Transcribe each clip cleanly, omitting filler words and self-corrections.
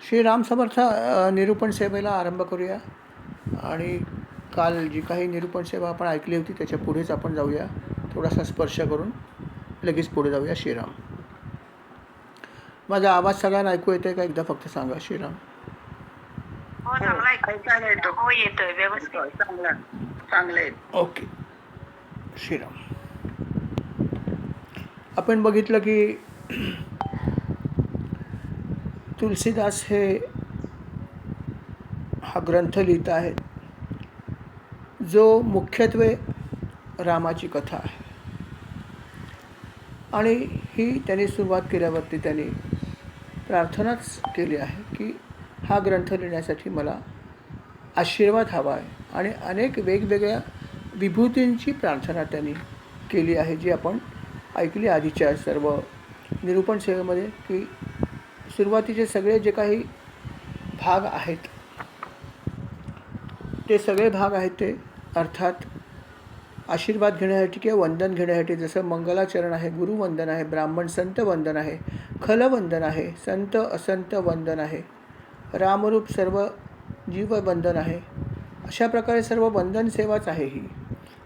श्री राम समर्थ निरूपण सेवेला आरंभ करूया. आणि काल जी काही निरूपण सेवा आपण ऐकली होती त्याच्या पुढेच आपण जाऊया. थोडासा स्पर्श करून लगेच पुढे जाऊया. श्रीराम. माझा आवाज सगळ्यांना ऐकू येतोय का? एकदा फक्त सांगा. श्रीराम. हो, चांगला ऐकायला येतो. हो, येतोय व्यवस्थित. चांगलं आहे. ओके. श्रीराम. आपण बघितलं की तुलसीदास हे हा ग्रंथ लिहित आहेत जो मुख्यत्वे रामाची कथा आहे. आणि ही त्यांनी सुरुवात केल्यावरती त्यांनी प्रार्थनाच केली आहे की हा ग्रंथ लिहिण्यासाठी मला आशीर्वाद हवा आहे. आणि अनेक वेगवेगळ्या विभूतींची प्रार्थना त्यांनी केली आहे, जी आपण ऐकली आधीच्या सर्व निरूपण सेवेमध्ये. की सुरुवातीचे सगळे जे काही भाग आहेत ते सगळे भाग आहेत ते अर्थात आशीर्वाद घेण्यासाठी किंवा वंदन घेण्यासाठी. जसं मंगलाचरण आहे, गुरुवंदन आहे, ब्राह्मण संत वंदन आहे, खलवंदन आहे, संत असंत वंदन आहे, रामरूप सर्व जीव वंदन आहे. अशा प्रकारे सर्व वंदन सेवाच आहे ही.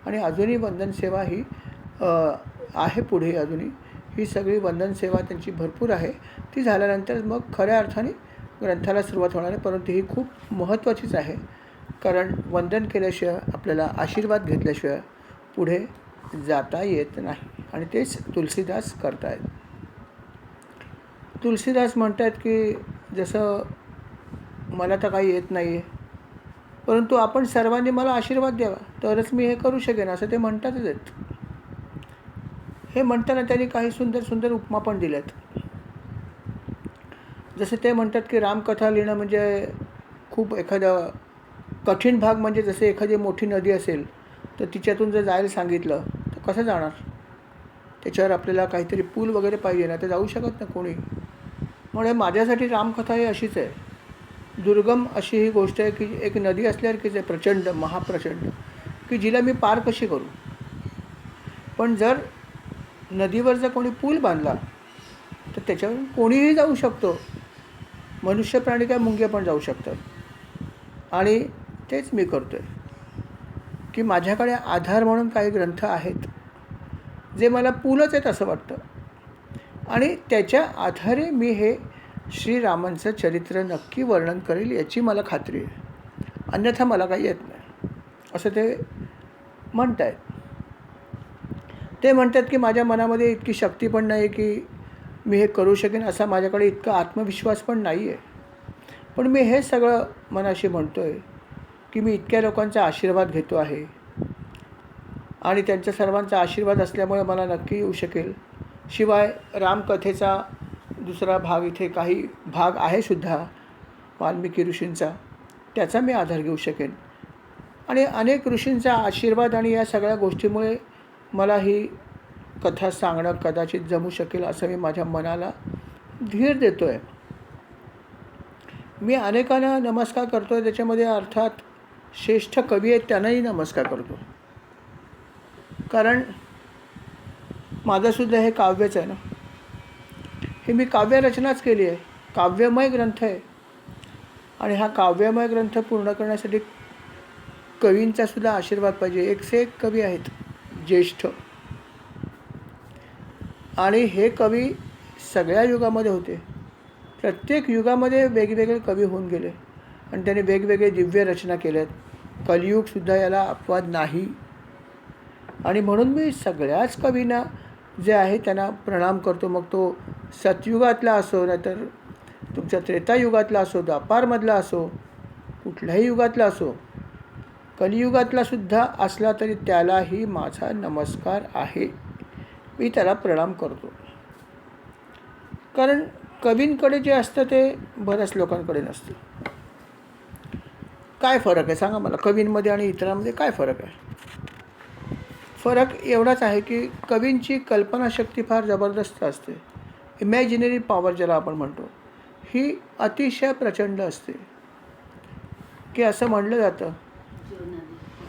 आणि अजूनही वंदन सेवा ही आहे पुढे. अजूनही ही सगळी वंदन सेवा त्यांची भरपूर आहे. ती झाल्यानंतर मग खऱ्या अर्थाने ग्रंथाला सुरुवात होणार आहे. परंतु ही खूप महत्त्वाचीच आहे, कारण वंदन केल्याशिवाय आपल्याला आशीर्वाद घेतल्याशिवाय पुढे जाता येत नाही. आणि तेच तुलसीदास करतायत. तुलसीदास म्हणतात की जसं मला तर काही येत नाही आहे, परंतु आपण सर्वांनी मला आशीर्वाद द्यावा तरच मी हे करू शकेन, असं ते म्हणतातच आहेत. हे म्हणताना त्यांनी काही सुंदर सुंदर उपमा पण दिल्यात. जसे ते म्हणतात की रामकथा लिहिणं म्हणजे खूप एखादा कठीण भाग. म्हणजे जसे एखादी मोठी नदी असेल तर तिच्यातून जर जायला सांगितलं तर कसं जाणार? त्याच्यावर आपल्याला काहीतरी पूल वगैरे पाहिजे ना, तर जाऊ शकत ना कोणी. म्हणून माझ्यासाठी रामकथा ही अशीच आहे. दुर्गम अशी ही गोष्ट आहे की एक नदी असल्यावर की प्रचंड महाप्रचंड की जिला मी पार कशी करू. पण जर नदीवर जर कोणी पूल बांधला तर त्याच्यावर कोणीही जाऊ शकतो. मनुष्य प्राणी काय मुंग्या पण जाऊ शकतात. आणि तेच मी करतो आहे की माझ्याकडे आधार म्हणून काही ग्रंथ आहेत जे मला पूलच आहेत असं वाटतं. आणि त्याच्या आधारे मी हे श्रीरामांचं चरित्र नक्की वर्णन करेल याची मला खात्री आहे. अन्यथा मला काही येत नाही असं ते म्हणत आहेत. ते म्हणतात की माझ्या मनामध्ये इतकी शक्ती पण नाही की मी हे करू शकेन, असा माझ्याकडे इतका आत्मविश्वास पण नाही आहे. पण मी हे सगळं मनाशी म्हणतो आहे की मी इतक्या लोकांचा आशीर्वाद घेतो आहे आणि त्यांच्या सर्वांचा आशीर्वाद असल्यामुळे मला नक्की येऊ शकेल. शिवाय रामकथेचा दुसरा भाग, इथे काही भाग आहे सुद्धा वाल्मिकी ऋषींचा, त्याचा मी आधार घेऊ शकेन. आणि अनेक ऋषींचा आशीर्वाद आणि या सगळ्या गोष्टीमुळे मला ही कथा सांगणं कदाचित जमू शकेल असं मी माझ्या मनाला धीर देतो आहे. मी अनेकांना नमस्कार करतो आहे, त्याच्यामध्ये अर्थात श्रेष्ठ कवी आहेत त्यांनाही नमस्कार करतो. कारण माझंसुद्धा हे काव्यच आहे ना. हे मी काव्यरचनाच केली आहे. काव्यमय ग्रंथ आहे. आणि हा काव्यमय ग्रंथ पूर्ण करण्यासाठी कवींचासुद्धा आशीर्वाद पाहिजे. एकसे एक कवी आहेत ज्येष्ठ. आणि हे कवी सगळ्या युगामध्ये होते. प्रत्येक युगामध्ये वेगवेगळे कवी होऊन गेले आणि त्यांनी वेगवेगळे दिव्य रचना केल्यात. कलियुगसुद्धा याला अपवाद नाही. आणि म्हणून मी सगळ्याच कवींना जे आहे त्यांना प्रणाम करतो. मग तो सतयुगातला असो, नाहीतर तुमच्या त्रेतायुगातला असो, द्वापारमधला असो, कुठल्याही युगातला असो, कलियुगातलासुद्धा असला तरी त्यालाही माझा नमस्कार आहे. मी त्याला प्रणाम करतो. कारण कवींकडे जे असतं ते बऱ्याच लोकांकडे नसतं. काय फरक आहे सांगा मला? कवींमध्ये आणि इतरांमध्ये काय फरक आहे? फरक एवढाच आहे की कवींची कल्पनाशक्ती फार जबरदस्त असते. इमॅजिनरी पॉवर ज्याला आपण म्हणतो, ही अतिशय प्रचंड असते. की असं म्हणलं जातं,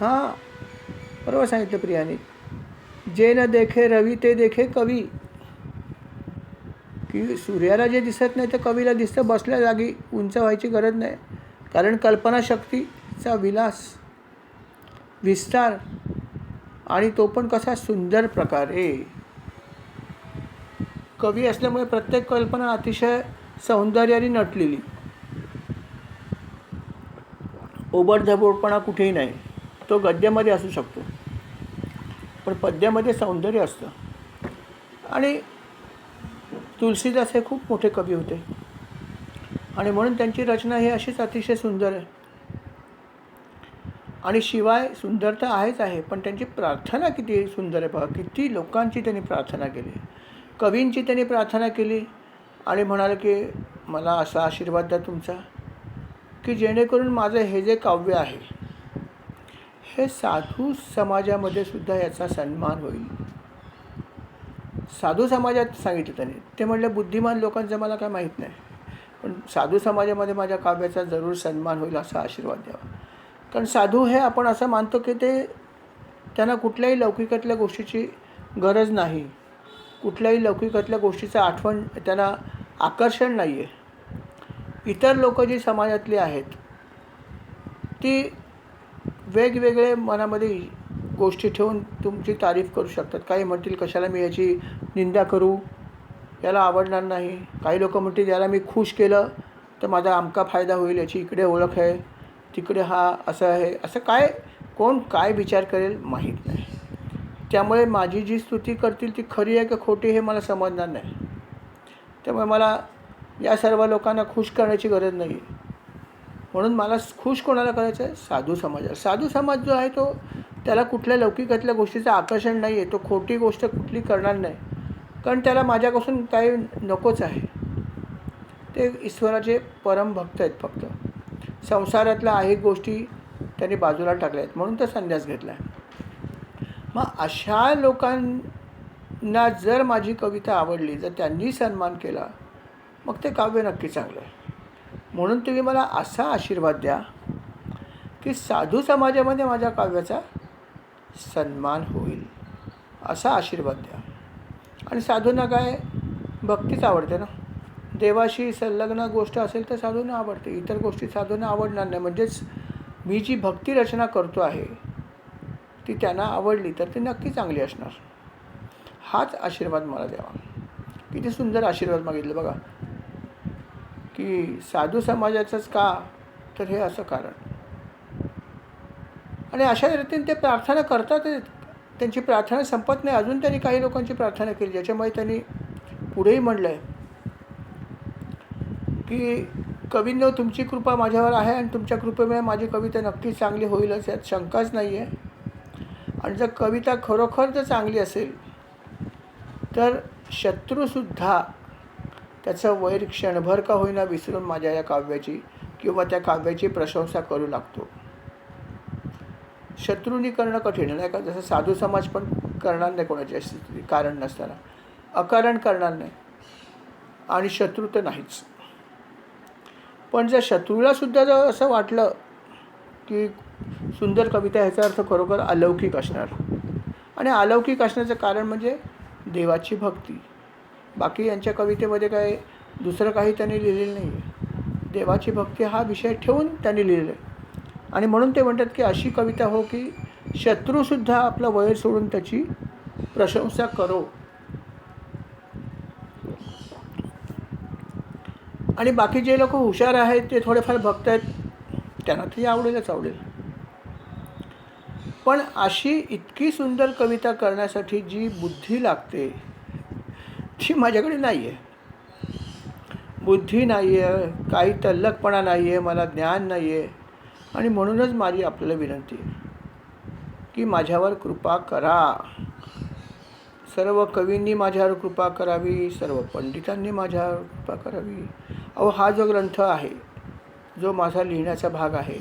हां बरोबर सांगितलं प्रियाने, जे न देखे रवी ते देखे कवी. की सूर्याला जे दिसत नाही तर कवीला दिसतं बसल्या जागी, उंच व्हायची गरज नाही. कारण कल्पनाशक्तीचा विस्तार आणि तो पण कसा सुंदर प्रकारे. कवी असल्यामुळे प्रत्येक कल्पना अतिशय सौंदर्याने नटलेली. ओबडधोबडपणा कुठेही नाही. तो गद्यामध्ये असू शकतो, पण पद्यामध्ये सौंदर्य असतं. आणि तुलसीदास हे खूप मोठे कवी होते आणि म्हणून त्यांची रचना ही अशीच अतिशय सुंदर आहे. आणि शिवाय सुंदरता आहेच आहे, पण त्यांची प्रार्थना किती सुंदर आहे बघा. किती लोकांची त्यांनी प्रार्थना केली, कवींची त्यांनी प्रार्थना केली आणि म्हणाले की मला असा आशीर्वाद द्या तुमचा की जेणेकरून माझं हे जे काव्य आहे हे साधू समाजामध्ये सुद्धा याचा सन्मान होईल. साधू समाजात सांगितलं त्यांनी. ते म्हटलं बुद्धिमान लोकांचं मला काय माहीत नाही, पण साधू समाजामध्ये माझ्या काव्याचा जरूर सन्मान होईल असा आशीर्वाद द्यावा. कारण साधू हे आपण असं मानतो की त्यांना कुठल्याही लौकिकातल्या गोष्टीची गरज नाही, कुठल्याही लौकिकातल्या गोष्टीचं आठवण त्यांना आकर्षण नाही आहे. इतर लोक जी समाजातली आहेत ती वेगवेगळे मनामध्ये गोष्टी ठेवून तुमची तारीफ करू शकतात. काही म्हणतील कशाला मी याची निंदा करू, याला आवडणार नाही. काही लोक म्हणतील याला मी खुश केलं तर माझा अमका फायदा होईल, याची इकडे ओळख आहे तिकडे हा असं आहे. असं काय कोण काय विचार करेल माहीत नाही. त्यामुळे माझी जी स्तुती करतील ती खरी आहे का खोटी हे मला समजणार नाही. त्यामुळे मला या सर्व लोकांना खुश करण्याची गरज नाही आहे. म्हणून मला खुश कोणाला करायचं आहे? साधू समाजाला. साधू समाज जो आहे तो त्याला कुठल्या लौकिकातल्या गोष्टीचं आकर्षण नाही आहे. तो खोटी गोष्ट कुठली करणार नाही, कारण त्याला माझ्यापासून काही नकोच आहे. ते ईश्वराचे परमभक्त आहेत. फक्त संसारातल्या अनेक गोष्टी त्यांनी बाजूला टाकल्या आहेत, म्हणून तर संन्यास घेतला आहे. मग अशा लोकांना जर माझी कविता आवडली, जर त्यांनी सन्मान केला, मग ते काव्य नक्की चांगलं आहे. म्हणून तुम्ही मला असा आशीर्वाद द्या की साधू समाजामध्ये माझ्या काव्याचा सन्मान होईल, असा आशीर्वाद द्या. आणि साधूंना काय भक्तीच आवडते ना. देवाशी संलग्न गोष्ट असेल तर साधूंना आवडते, इतर गोष्टी साधूंना आवडणार नाही. म्हणजेच मी जी भक्ती रचना करतो आहे ती त्यांना आवडली तर ती नक्की चांगली असणार. हाच आशीर्वाद मला द्यावा. किती सुंदर आशीर्वाद मागितलं बघा. की साधू समाजाचंच का, तर हे असं कारण. आणि अशा रीतीने ते प्रार्थना करतात. त्यांची प्रार्थना संपत नाही. अजून त्यांनी काही लोकांची प्रार्थना केली, ज्याच्यामुळे त्यांनी पुढेही म्हणलं आहे की कवींनो तुमची कृपा माझ्यावर आहे आणि तुमच्या कृपेमुळे माझी कविता नक्की चांगली होईलच, यात शंकाच नाही आहे. आणि जर कविता खरोखर जर चांगली असेल तर शत्रूसुद्धा त्याचं वैर क्षणभर का होईना विसरून माझ्या या काव्याची किंवा त्या काव्याची प्रशंसा करू लागतो. शत्रूंनी करणं कठीण नाही का. जसं साधू समाज पण करणार नाही कोणाची कारण नसताना, अकारण करणार नाही. आणि शत्रू तर नाहीच. पण जर शत्रूलासुद्धा जर असं वाटलं की सुंदर कविता, ह्याचा अर्थ खरोखर अलौकिक असणार. आणि अलौकिक असण्याचं कारण म्हणजे देवाची भक्ती. बाकी यांच्या कवितेमध्ये काय दुसरं काही त्यांनी लिहिलेलं नाही आहे. देवाची भक्ती हा विषय ठेवून त्यांनी लिहिलेलं आहे. आणि म्हणून ते म्हणतात की अशी कविता हो की शत्रूसुद्धा आपलं वैर सोडून त्याची प्रशंसा करो. आणि बाकी जे लोक हुशार आहेत ते थोडेफार भक्त आहेत, त्यांना ती आवडेलच आवडेल. पण अशी इतकी सुंदर कविता करण्यासाठी जी बुद्धी लागते ती माझ्याकडे नाही आहे. बुद्धी नाही आहे, काही तल्लखपणा नाही आहे, मला ज्ञान नाही आहे. आणि म्हणूनच माझी आपल्याला विनंती आहे की माझ्यावर कृपा करा. सर्व कवींनी माझ्यावर कृपा करावी, सर्व पंडितांनी माझ्यावर कृपा करावी. अहो हा जो ग्रंथ आहे, जो माझा लिहिण्याचा भाग आहे,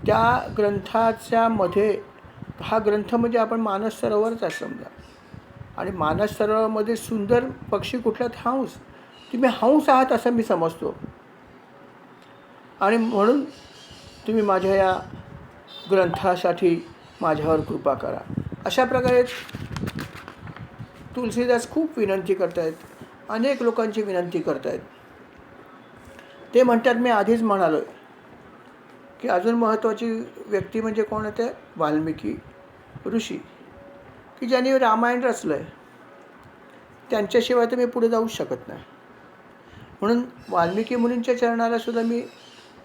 त्या ग्रंथाच्या मध्ये हा ग्रंथ म्हणजे आपण मानस सरोवरच आहे समजा. आणि मानस सरोवरामध्ये सुंदर पक्षी कुठल्यात हंस. तुम्ही हंस आहात असं मी समजतो. आणि म्हणून तुम्ही माझ्या या ग्रंथासाठी माझ्यावर कृपा करा. अशा प्रकारे तुलसीदास खूप विनंती करत आहेत अनेक लोकांची विनंती करतायत. ते म्हणतात, मी आधीच म्हणालो की अजून महत्त्वाची व्यक्ती म्हणजे कोण आहे, ते वाल्मिकी ऋषी, की ज्यांनी रामायण रचलं आहे. त्यांच्याशिवाय तर मी पुढे जाऊच शकत नाही. म्हणून वाल्मिकी मुनींच्या चरणाला सुद्धा मी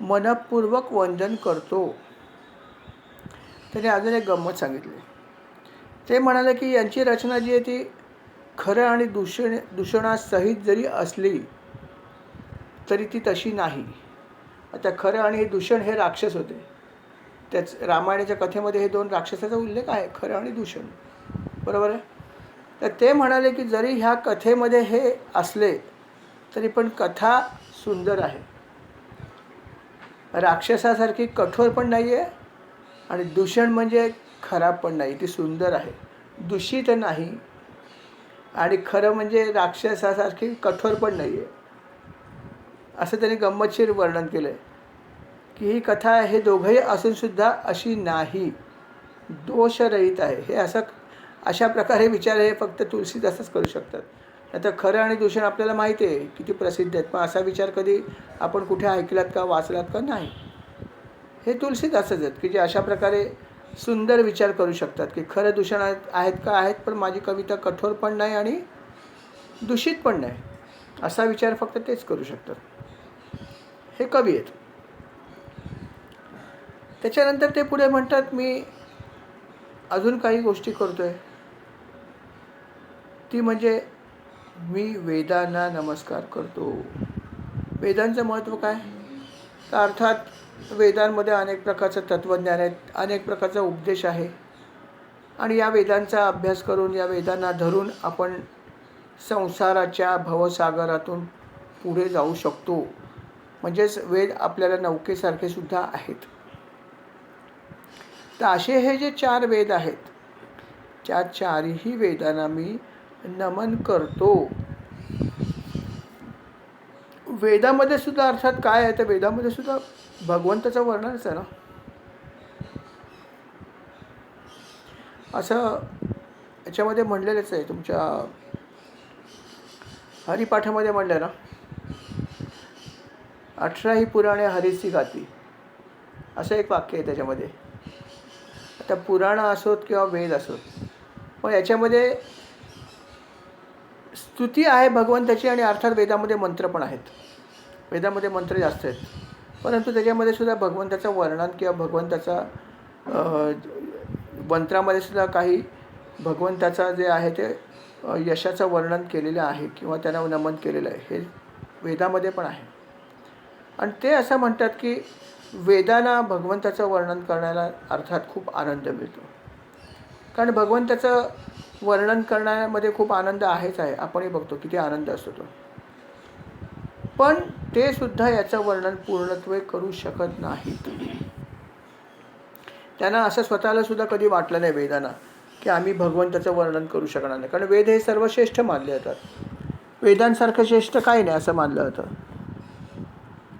मनपूर्वक वंदन करतो. त्याने अजून एक गंमत सांगितली. ते म्हणाले की यांची रचना जी आहे ती खरं आणि दूषणासहित जरी असली तरी ती तशी नाही. आता खरं आणि हे दूषण हे राक्षस होते. त्याच रामायणाच्या कथेमध्ये हे दोन राक्षसाचा उल्लेख आहे, खरं आणि दूषण, बरोबर आहे. तर ते म्हणाले की जरी ह्या कथेमध्ये हे असले तरी पण कथा सुंदर आहे. राक्षसासारखी कठोर पण नाही आहे आणि दूषण म्हणजे खराब पण नाही, ती सुंदर आहे, दूषित नाही. आणि खरं म्हणजे राक्षसासारखी कठोर पण नाही आहे. असं त्यांनी गंमतशीर वर्णन केलं आहे की ही कथा हे दोघंही असूनसुद्धा अशी नाही, दोषरहित आहे. हे अशा प्रकारे विचार हे फक्त तुलसीदासच करू शकतात. आता खरं आणि दूषण आपल्याला माहिती आहे किती प्रसिद्ध आहेत, पण असा विचार कधी आपण कुठे ऐकलात का, वाचलात का? नाही. हे तुलसीदासच आहेत की जे अशा प्रकारे सुंदर विचार करू शकतात की खरं दूषण आहेत का, आहेत, पण माझी कविता कठोर पण नाही आणि दूषित पण नाही. असा विचार फक्त तेच करू शकतात. हे कवी आहेत. त्याच्यानंतर ते पुढे म्हणतात, मी अजून काही गोष्टी करतोय, ती म्हणजे मी वेदांना नमस्कार करतो. वेदांचं महत्त्व काय? तर अर्थात वेदांमध्ये अनेक प्रकारचं तत्त्वज्ञान आहे, अनेक प्रकारचा उपदेश आहे. आणि या वेदांचा अभ्यास करून, या वेदांना धरून आपण संसाराच्या भवसागरातून पुढे जाऊ शकतो. म्हणजेच वेद आपल्याला नौकेसारखे सुद्धा आहेत. तर असे हे जे 4 वेद आहेत, त्या 4ही वेदांना मी नमन करतो. वेदामध्ये सुद्धा अर्थात काय आहे, तर वेदामध्ये सुद्धा भगवंताचं वर्णनच आहे ना. असं याच्यामध्ये म्हणलेलंच आहे, तुमच्या हरिपाठामध्ये म्हणलं ना, 18 पुराणे हरीसी गाती, असं एक वाक्य आहे त्याच्यामध्ये. आता पुराणं असोत किंवा वेद असोत, पण याच्यामध्ये स्तुती आहे भगवंताची आणि अर्थात वेदामध्ये मंत्र पण आहेत. वेदामध्ये मंत्र जास्त आहेत, परंतु त्याच्यामध्ये सुद्धा भगवंताचं वर्णन किंवा भगवंताचा मंत्रामध्ये सुद्धा काही भगवंताचा जे आहे ते यशाचं वर्णन केलेलं आहे किंवा त्यांना नमन केलेलं आहे, हे वेदामध्ये पण आहे. आणि ते असं म्हणतात की वेदांना भगवंताचं वर्णन करण्याला अर्थात खूप आनंद मिळतो. कारण भगवंताचं वर्णन करण्यामध्ये खूप आनंद आहेच आहे, आपणही बघतो किती आनंद असतो तो. पण ते सुद्धा याचं वर्णन पूर्णत्व करू शकत नाहीत. त्यांना असं स्वतःला सुद्धा कधी वाटलं नाही वेदांना की आम्ही भगवंताचं वर्णन करू शकणार नाही. कारण वेद हे सर्वश्रेष्ठ मानले जातात. वेदांसारखं श्रेष्ठ काही नाही असं मानलं जातं.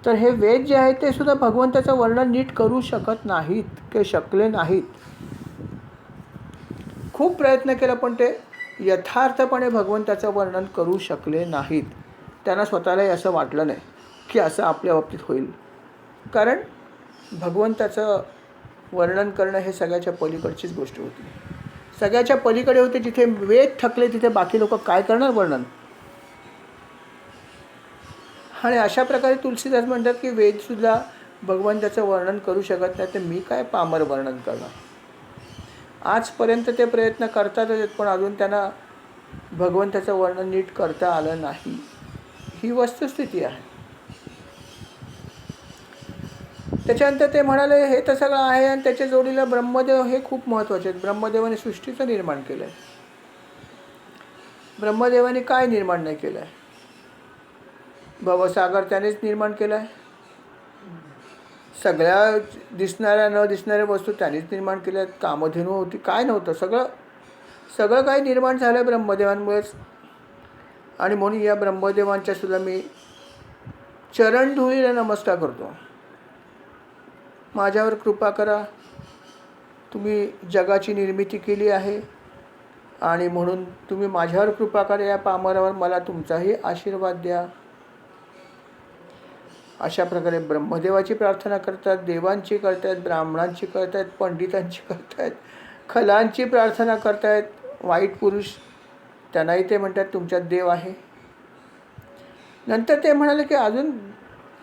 तर हे वेद जे आहेत ते सुद्धा भगवंताचं वर्णन नीट करू शकत नाहीत, ते शकले नाहीत. खूप प्रयत्न केला पण ते यथार्थपणे भगवंताचं वर्णन करू शकले नाहीत. त्यांना स्वतःलाही असं वाटलं नाही की असं आपल्या बाबतीत होईल. कारण भगवंताचं वर्णन करणं हे सगळ्याच्या पलीकडचीच गोष्ट होती. सगळ्याच्या पलीकडे होते. जिथे वेद थकले तिथे बाकी लोक काय करणार वर्णन. आणि अशा प्रकारे तुलसीदास म्हणतात की वेदसुद्धा भगवंताचं वर्णन करू शकत नाही, तर मी काय पामर वर्णन करणार. आजपर्यंत ते प्रयत्न करतातच, पण अजून त्यांना भगवंताचं वर्णन नीट करता आलं नाही. ही वस्तुस्थिती आहे. त्याच्यानंतर ते म्हणाले हे तर सगळं आहे आणि त्याच्या जोडीला ब्रह्मदेव हे खूप महत्त्वाचे आहेत. ब्रह्मदेवाने सृष्टीचं निर्माण केलं आहे. ब्रह्मदेवाने काय निर्माण नाही केलं आहे? भवसागर त्यानेच निर्माण केला आहे. सगळ्या दिसणाऱ्या न दिसणाऱ्या वस्तू त्यानेच निर्माण केल्या आहेत. कामधेनू होती, काय नव्हतं, सगळं काही निर्माण झालं आहे ब्रह्मदेवांमुळेच. आणि म्हणून या ब्रह्मदेवांच्या सुद्धा मी चरणधुळीला नमस्कार करतो. माझ्यावर कृपा करा. तुम्ही जगाची निर्मिती केली आहे, आणि म्हणून तुम्ही माझ्यावर कृपा करा, या पामरावर मला तुमचाही आशीर्वाद द्या. अशा प्रकारे ब्रह्मदेवाची प्रार्थना करतात, देवांची करतायत, ब्राह्मणांची करतायत, पंडितांची करतायत, खलांची प्रार्थना करतायत. वाईट पुरुष त्यांनाही ते म्हणतात तुमच्यात देव आहे. नंतर ते म्हणाले की अजून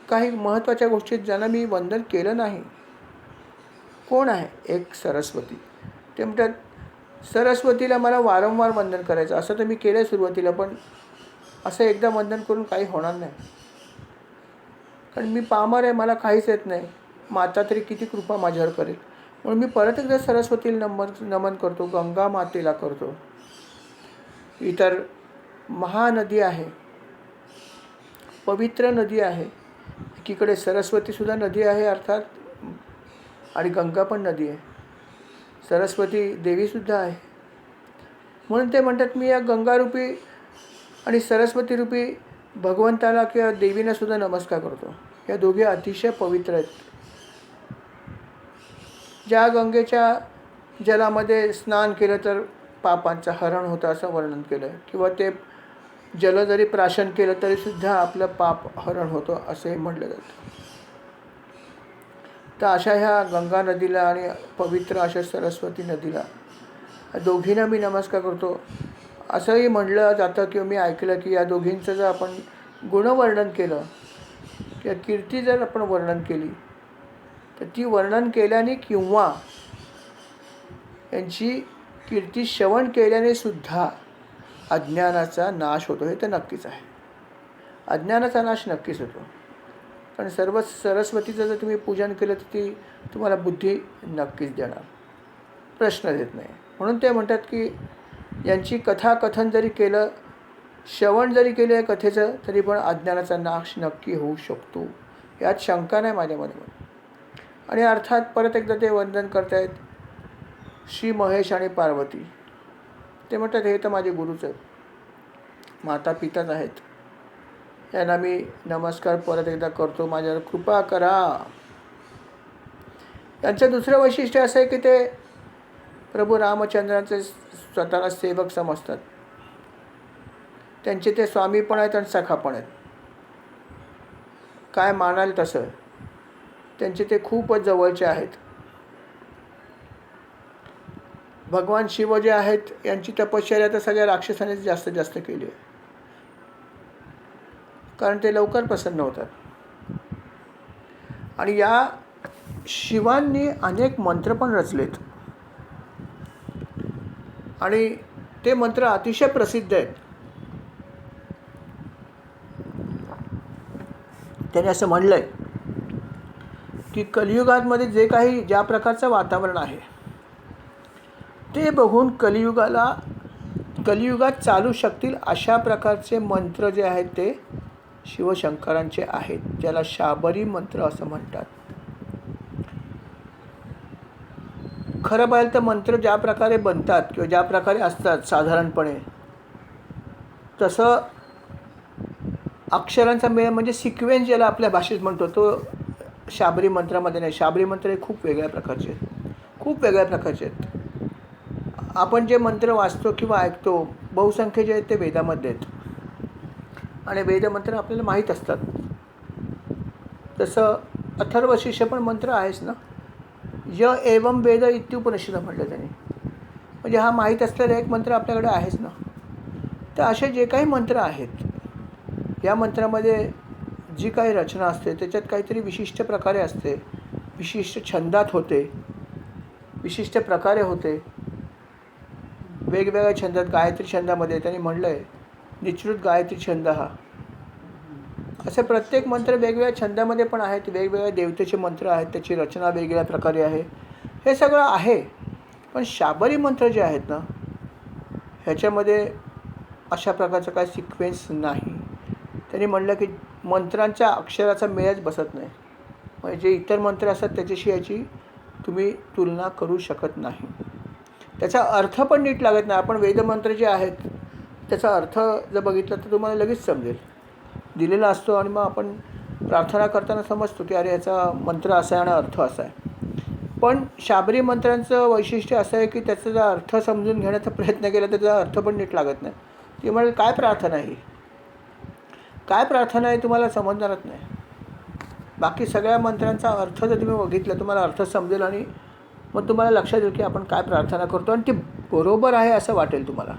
काही महत्त्वाच्या गोष्टी ज्यांना मी वंदन केलं नाही. कोण आहे? एक सरस्वती. ते म्हणतात सरस्वतीला मला वारंवार वंदन करायचं. असं तर मी केलं सुरुवातीला, पण असं एकदा वंदन करून काही होणार नाही, कारण मी पामर आहे, मला काहीच येत नाही. माता तरी किती कृपा माझ्यावर करेल. म्हणून मी परत एकदा सरस्वतीला नमन करतो, गंगा मातेला करतो. इतर महानदी आहे, पवित्र नदी आहे. एकीकडे सरस्वतीसुद्धा नदी आहे अर्थात, आणि गंगा पण नदी आहे. सरस्वती देवीसुद्धा आहे. म्हणून ते म्हणतात मी या गंगारूपी आणि सरस्वतीरूपी भगवंताला किंवा देवींनासुद्धा नमस्कार करतो. या दोघे अतिशय पवित्र आहेत. ज्या गंगेच्या जलामध्ये स्नान केलं तर पापांचं हरण होतं असं वर्णन केलं आहे, किंवा ते जल जरी प्राशन केलं तरीसुद्धा आपलं पाप हरण होतं असे म्हटलं जातं. तर अशा ह्या गंगा नदीला आणि पवित्र अशा सरस्वती नदीला, दोघींना मी नमस्कार करतो. असंही म्हटलं जातं किंवा मी ऐकलं की या दोघींचं जर आपण गुणवर्णन केलं किंवा कीर्ती जर आपण वर्णन केली तर ती वर्णन केल्याने किंवा यांची कीर्ती श्रवण केल्याने सुद्धा अज्ञानाचा नाश होतो. हे तर नक्कीच आहे. अज्ञानाचा नाश नक्कीच होतो. कारण सर्व सरस्वतीचं जर तुम्ही पूजन केलं तर ती तुम्हाला बुद्धी नक्कीच देणार, प्रश्न देत नाही. म्हणून ते म्हणतात की यांची कथाकथन जरी केलं, श्रवण जरी केलं या कथेचं, तरी पण अज्ञानाचा नाश नक्की होऊ शकतो, यात शंका नाही माझ्या मनामध्ये. आणि अर्थात परत एकदा ते वंदन करतायत श्री महेश आणि पार्वती. ते म्हणतात हे तर माझे गुरुच आहेत, माता पिताच आहेत, यांना मी नमस्कार परत एकदा करतो, माझ्यावर कृपा करा. यांचं दुसरं वैशिष्ट्य असं आहे की ते प्रभू रामचंद्रांचे स्वतःला सेवक समजतात. त्यांचे ते स्वामी पण आहेत आणि सखा पण आहेत. काय मानाल तसं त्यांचे ते खूपच जवळचे आहेत. भगवान शिव जे आहेत यांची तपश्चर्या तर सगळ्या राक्षसांनीच जास्तीत जास्त केली आहे, कारण ते लवकर प्रसन्न होतात. आणि या शिवांनी अनेक मंत्र पण रचलेत आणि ते मंत्र अतिशय प्रसिद्ध आहेत. त्याने असं म्हणलं आहे की कलियुगामध्ये जे काही ज्या प्रकारचं वातावरण आहे ते बघून कलियुगात चालू शकतील अशा प्रकारचे मंत्र जे आहेत ते शिवशंकरांचे आहेत, ज्याला शाबरी मंत्र असं म्हणतात. खरं पाहिलं तर मंत्र ज्या प्रकारे बनतात किंवा ज्या प्रकारे असतात साधारणपणे, तसं अक्षरांचा मेळ म्हणजे सिक्वेन्स ज्याला आपल्या भाषेत म्हणतो तो शाबरी मंत्रामध्ये नाही. शाबरी मंत्र हे खूप वेगळ्या प्रकारचे आहेत. आपण जे मंत्र वाचतो किंवा ऐकतो बहुसंख्य जे आहेत ते वेदामध्ये आहेत आणि वेदमंत्र आपल्याला माहीत असतात. तसं अथर्वशीर्ष पण मंत्र आहेच ना, य एवं वेद इत्युपनिषद म्हटलं त्यांनी, म्हणजे हा माहीत असलेला एक मंत्र आपल्याकडे आहेच ना. तर असे जे काही मंत्र आहेत या मंत्रामध्ये जी काही रचना असते त्याच्यात काहीतरी विशिष्ट प्रकारे असते, विशिष्ट छंदात होते, विशिष्ट प्रकारे होते, वेगवेगळ्या छंदात. गायत्री छंदामध्ये त्यांनी म्हणलं आहे निश्रुत गायत्री छंद हा. असे प्रत्येक मंत्र वेगवेगळ्या छंदामध्ये पण आहेत, वेगवेगळ्या देवतेचे मंत्र आहेत, त्याची रचना वेगवेगळ्या प्रकारे आहे, हे सगळं आहे. पण शाबरी मंत्र जे आहेत ना ह्याच्यामध्ये अशा प्रकारचा काय सिक्वेन्स नाही. त्यांनी म्हणलं की मंत्रांच्या अक्षराचा मेळच बसत नाही, म्हणजे जे इतर मंत्र असतात त्याच्याशी याची तुम्ही तुलना करू शकत नाही. त्याचा अर्थ पण नीट लागत नाही. आपण वेदमंत्र जे आहेत त्याचा अर्थ जर बघितला तर तुम्हाला लगेच समजेल, दिलेला असतो आणि मग आपण प्रार्थना करताना समजतो की अरे याचा मंत्र असा आहे आणि अर्थ असा आहे. पण शाबरी मंत्रांचं वैशिष्ट्य असं आहे की त्याचा जर अर्थ समजून घेण्याचा प्रयत्न केला तर त्याचा अर्थ पण नीट लागत नाही. ती म्हणजे काय प्रार्थना आहे ही, काय प्रार्थना आहे तुम्हाला समजणारच नाही. बाकी सगळ्या मंत्रांचा अर्थ जर तुम्ही बघितला तुम्हाला अर्थ समजेल आणि मग तुम्हाला लक्षात येईल की आपण काय प्रार्थना करतो आणि ती बरोबर आहे असं वाटेल तुम्हाला.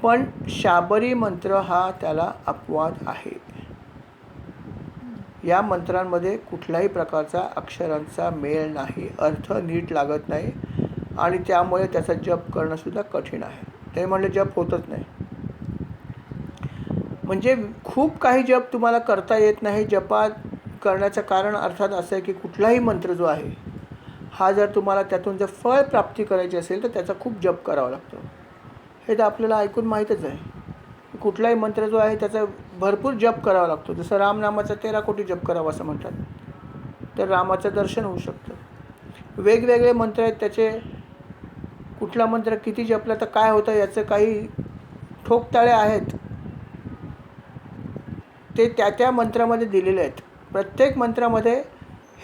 पण शाबरी मंत्र हा त्याला अपवाद आहे. या मंत्रांमध्ये कुठल्याही प्रकारचा अक्षरांचा मेळ नाही, अर्थ नीट लागत नाही आणि त्यामुळे त्याचा जप करणंसुद्धा कठीण आहे. ते म्हणले जप होतच नाही. म्हणजे खूप काही जप तुम्हाला करता येत नाही. जपात करण्याचं कारण अर्थात असं आहे की कुठलाही मंत्र जो आहे हा जर तुम्हाला त्यातून जर फळ प्राप्ती करायची असेल तर त्याचा खूप जप करावा लागतो. हे तर आपल्याला ऐकून माहीतच आहे. कुठलाही मंत्र जो आहे त्याचा भरपूर जप करावा लागतो. जसं रामनामाचा 13 कोटी जप करावा असं म्हणतात, तर रामाचं दर्शन होऊ शकतं. वेगवेगळे मंत्र आहेत त्याचे, कुठला मंत्र किती जपला तर काय होतं याचं काही ठोकताळे आहेत, ते त्या त्या मंत्रामध्ये दिलेले आहेत. प्रत्येक मंत्रामध्ये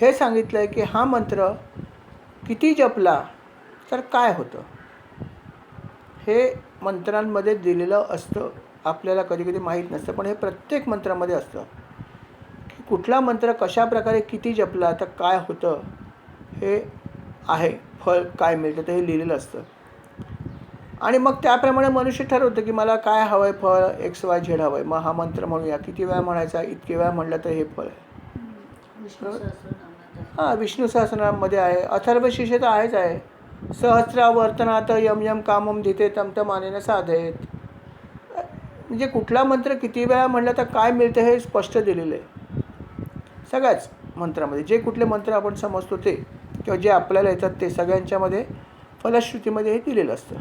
हे सांगितलं आहे की हा मंत्र किती जपला तर काय होतं, हे मंत्रांमध्ये दिलेलं असतं. आपल्याला कधी कधी माहीत नसतं, पण हे प्रत्येक मंत्रामध्ये असतं की कुठला मंत्र कशा प्रकारे किती जपला तर काय होतं हे आहे, फळ काय मिळतं ते हे लिहिलेलं असतं. आणि मग त्याप्रमाणे मनुष्य ठरवतं की मला काय हवं आहे, फळ XYZ हवं आहे, मग हा मंत्र म्हणूया. किती वेळा म्हणायचा, इतके वेळा म्हणलं तर हे फळ आहे. हां, विष्णू सहस्रनाममध्ये आहे, अथर्वशीर्षे तर आहेच आहे. सहस्रावर्तनात यम यम कामम धिते तम तम अनेन साधेत. म्हणजे कुठला मंत्र किती वेळा म्हणलं तर काय मिळतं हे स्पष्ट दिलेलं आहे सगळ्याच मंत्रामध्ये. जे कुठले मंत्र आपण समजतो ते किंवा जे आपल्याला येतात ते सगळ्यांच्यामध्ये फलश्रुतीमध्ये हे दिलेलं असतं.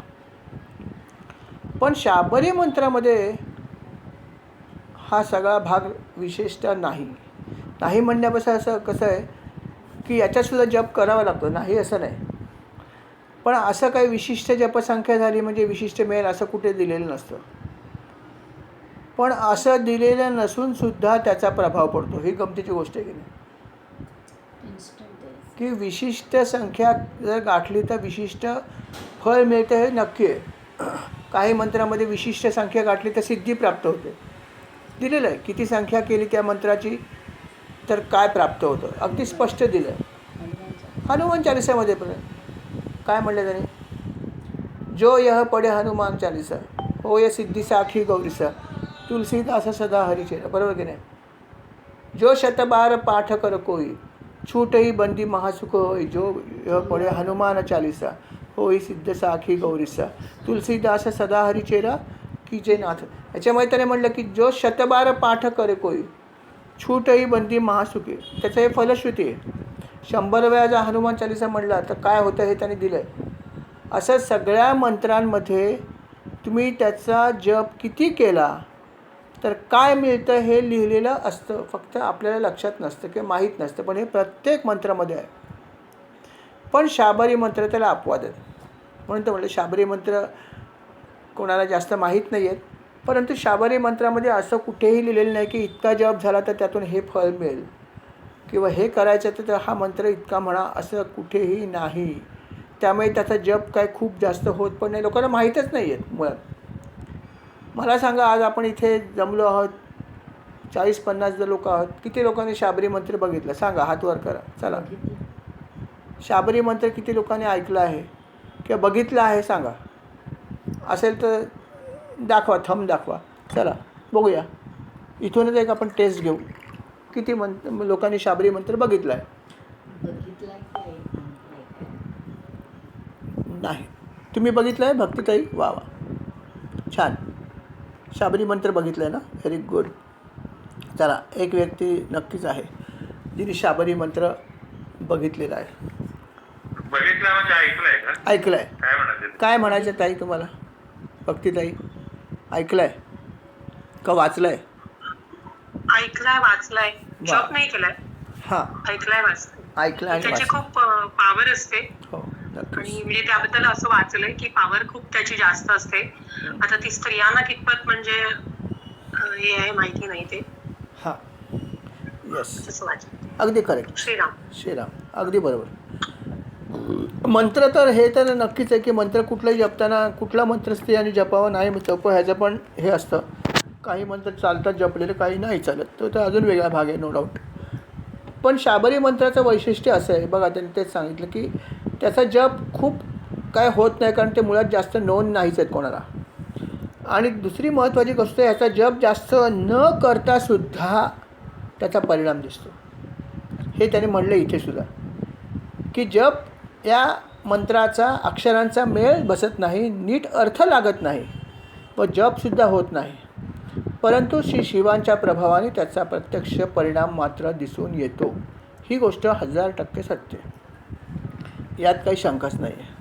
पण शाबरी मंत्रामध्ये हा सगळा भाग विशेषतः नाही म्हणण्यापासून असं कसं आहे की याच्यातसुद्धा जप करावा लागतो, नाही असं नाही. पण असं काही विशिष्ट जपसंख्या झाली म्हणजे विशिष्ट मिळेल असं कुठे दिलेलं नसतं. पण असं दिलेलं नसूनसुद्धा त्याचा प्रभाव पडतो. ही गमतीची गोष्ट आहे की नाही, की विशिष्ट संख्या जर गाठली तर विशिष्ट फळ मिळतं हे नक्की आहे. काही मंत्रामध्ये विशिष्ट संख्या गाठली तर सिद्धी प्राप्त होते, दिलेलं आहे. किती संख्या केली त्या मंत्राची तर काय प्राप्त होतं, अगदी स्पष्ट दिलं आहे. हनुमान चालिसामध्ये पण काय म्हणलं त्याने, जो यह पडे हनुमान चालिसा हो ये सिद्धी साखी गौरीसा तुलसीदास सदा हरिचेरा. बरोबर की नाही. जो शतबार पाठ कर कोई छूटही बंदी महासुख होई, जो यह पडे हनुमान चालिसा होई सिद्ध साखी गौरीसा तुलसीदास सदा हरिचेरा कीजे नाथ. याच्यामुळे त्याने म्हटलं की जो शतबार पाठ करे कोई छूटही बंदी महासुखी, त्याचं हे फलश्रुती आहे. 100 वेळा जर हनुमान चालिसा म्हणला तर काय होतं हे त्याने दिलं आहे. असं सगळ्या मंत्रांमध्ये तुम्ही त्याचा जप किती केला तर काय मिळतं हे लिहिलेलं असतं, फक्त आपल्याला लक्षात नसतं किंवा माहीत नसतं. पण हे प्रत्येक मंत्रामध्ये आहे. पण शाबरी मंत्र त्याला अपवाद आहेत. म्हणून तर म्हटलं शाबरी मंत्र कोणाला जास्त माहीत नाही आहेत, परंतु शाबरी मंत्रामध्ये असं कुठेही लिहिलेलं नाही की इतका जप झाला तर त्यातून हे फळ मिळेल किंवा हे करायचं तर हा मंत्र इतका म्हणा, असं कुठेही नाही. त्यामुळे त्याचा जप काय खूप जास्त होत पण नाही, लोकांना माहीतच नाही आहेत मुळात. मला सांगा, आज आपण इथे जमलो आहोत 40-50 जर लोक आहोत, किती लोकांनी शाबरी मंत्र बघितलं सांगा, हात वर करा. चला, शाबरी मंत्र किती लोकांनी ऐकलं आहे किंवा बघितलं आहे सांगा. असेल तर दाखवा, थंब दाखवा. चला बघूया, इथूनच एक आपण टेस्ट घेऊ. किती लोकांनी शाबरी मंत्र बघितला आहे. नाही, तुम्ही बघितलं आहे भक्तीताई? वा वा, छान. शाबरी मंत्र बघितलं आहे ना, व्हेरी गुड. चला, एक व्यक्ती नक्कीच आहे जिने शाबरी मंत्र बघितलेला आहे. ऐकलं आहे. काय म्हणायचं ताई तुम्हाला, भक्तीताई? ऐकलं आहे का वाचलं आहे? ऐकलाय, वाचलाय, जप नाही केलाय. हां, ऐकलाय, वाचलाय. ऐकलं आणि त्याची वाचलं. खूप पावर असते. हो, आणि नक्कीच. म्हणजे त्याबद्दल असं वाचलंय की पावर खूप त्याची जास्त असते. आता ती स्त्रियांना कितपत म्हणजे हे आहे माहिती नाही ते. हां, येस, तसं वाचलं. अगदी करेक्ट. श्रीराम. श्रीराम, अगदी बरोबर. मंत्र तर हे तर नक्कीच आहे की मंत्र कुठलाही जपताना कुठला मंत्र स्त्रियांनी जपावा नाही जप ह्याचं पण हे असतं. काही मंत्र चालतात जपलेले, काही नाही चालत, तो तर अजून वेगळा भाग आहे नो डाऊट. पण शाबरी मंत्राचं वैशिष्ट्य असं आहे बघा, त्यांनी तेच सांगितलं की त्याचा जप खूप काय होत नाही, कारण ते मुळात जास्त नोंद नाहीच आहेत कोणाला. आणि दुसरी महत्त्वाची गोष्ट, ह्याचा जप जास्त न करतासुद्धा त्याचा परिणाम दिसतो. हे त्याने म्हणलं इथे सुद्धा की जप या मंत्राचा अक्षरांचा मेळ बसत नाही, नीट अर्थ लागत नाही व जपसुद्धा होत नाही, परंतु श्री शिवांच्या प्रभावाने त्याचा प्रत्यक्ष परिणाम मात्र दिसून येतो. ही गोष्ट 1000% सत्य, यात काही शंकाच नाही आहे.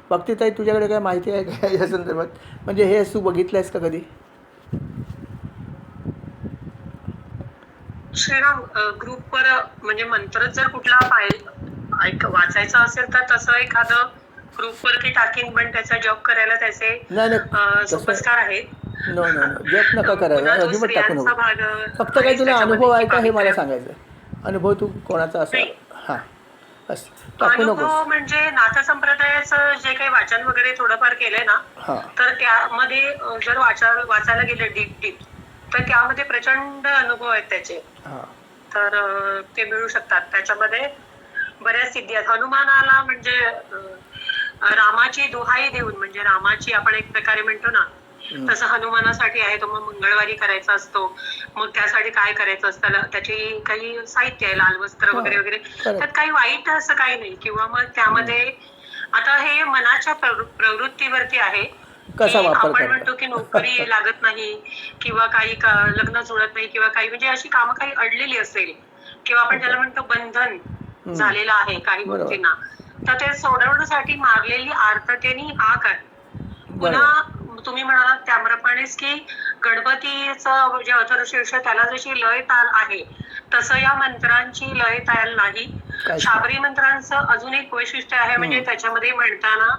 भक्तीताई, तुझ्याकडे काय माहिती आहे का या संदर्भात? म्हणजे हे तू बघितलं आहेस का कधी? श्रीराम, ग्रुपवर म्हणजे मंत्र जर कुठला वाचायचा असेल तर तसं एखादं ग्रुपवरती टाकीन, पण त्याचा जॉब करायला त्याचे नाही सुपरस्टार आहेत. नो नो नो, जप नका करायला, अजिबात टाकू नको. फक्त काही तुला अनुभव आहे का हे मला सांगायचं. अनुभव तू कोणाचा असा? हां, बस टाकू नको. अनुभव म्हणजे नाथ संप्रदायाचं जे काही वाचन वगैरे थोडंफार केलंय ना, तर त्यामध्ये जर वाचायला गेले डीप तर त्यामध्ये प्रचंड अनुभव आहेत त्याचे. तर ते मिळू शकतात. त्याच्यामध्ये बऱ्याच सिद्धी आहेत. हनुमानाला म्हणजे रामाची दुहाई देऊन, म्हणजे रामाची आपण एक प्रकारे म्हणतो ना, तसं हनुमानासाठी आहे. तो मग मंगळवारी करायचा असतो. मग त्यासाठी काय करायचं असतं, त्याची काही साहित्य आहे, लाल वस्त्र वगैरे वगैरे. त्यात काही वाईट असं काही नाही. किंवा मग त्यामध्ये आता हे मनाच्या प्रवृत्तीवरती आहे. आपण म्हणतो की नोकरी लागत नाही किंवा काही लग्न जुळत नाही किंवा काही म्हणजे अशी कामं काही अडलेली असेल, किंवा आपण त्याला म्हणतो बंधन झालेलं आहे काही गोष्टींना, तर ते सोडवण्यासाठी मारलेली आर्ततेने हाक आहे. पुन्हा तुम्ही म्हणालात त्याप्रमाणेच की गणपतीचं जे अथर्वशीर्ष, त्याला जशी लय ताल आहे तसं या मंत्रांची लय ताल नाही. शाबरी मंत्रांचं अजून एक वैशिष्ट्य आहे, म्हणजे त्याच्यामध्ये म्हणताना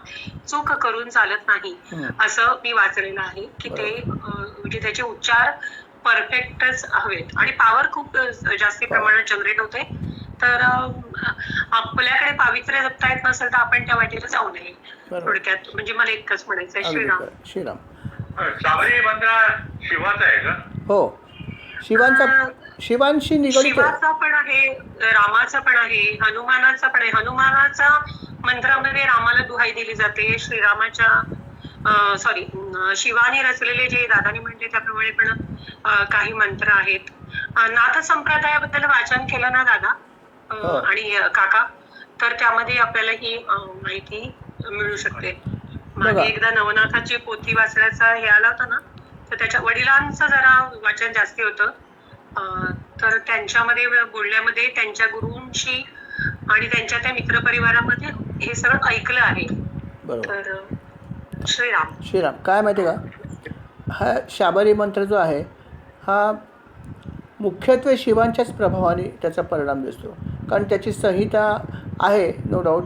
चूक करून चालत नाही, असं मी वाचलेलं आहे की ते म्हणजे त्याचे उच्चार परफेक्टच हवेत आणि पॉवर खूप जास्ती प्रमाणात जनरेट होते. तर आपल्याकडे पावित्र्य जपता येत नसेल तर आपण त्या वाटेला जाऊ नये, थोडक्यात. म्हणजे मला इतकंच म्हणायचं आहे. श्रीराम. श्रीराम. शाबरी मंत्र शिवाचा आहे का? हो, शिवांशी निगडित. शिवाचा पण आहे, रामाचा पण आहे, हनुमानाचा पण आहे. हनुमानाचा मंत्रामध्ये रामाला दुहाई दिली जाते. श्रीरामाच्या शिवाने रचलेले जे दादानी म्हणते त्याप्रमाणे पण काही मंत्र आहेत. नाथ संप्रदायाबद्दल वाचन केलं ना दादा आणि काका, तर त्यामध्ये आपल्याला ही माहिती मिळू शकते. मागे एकदा नवनाथाची पोथी वाचण्याचा हे आला होता ना, तर त्याच्या वडिलांचं जरा वाचन जास्ती होतं. तर त्यांच्यामध्ये बोलण्यामध्ये त्यांच्या गुरूंशी आणि त्यांच्या त्या मित्रपरिवारामध्ये हे सगळं ऐकलं आहे. तर श्रीराम काय माहिती का, हा शाबरी मंत्र जो आहे हा मुख्यत्वे शिवांच्याच प्रभावाने त्याचा परिणाम दिसतो. कारण त्याची संहिता आहे नो डाऊट,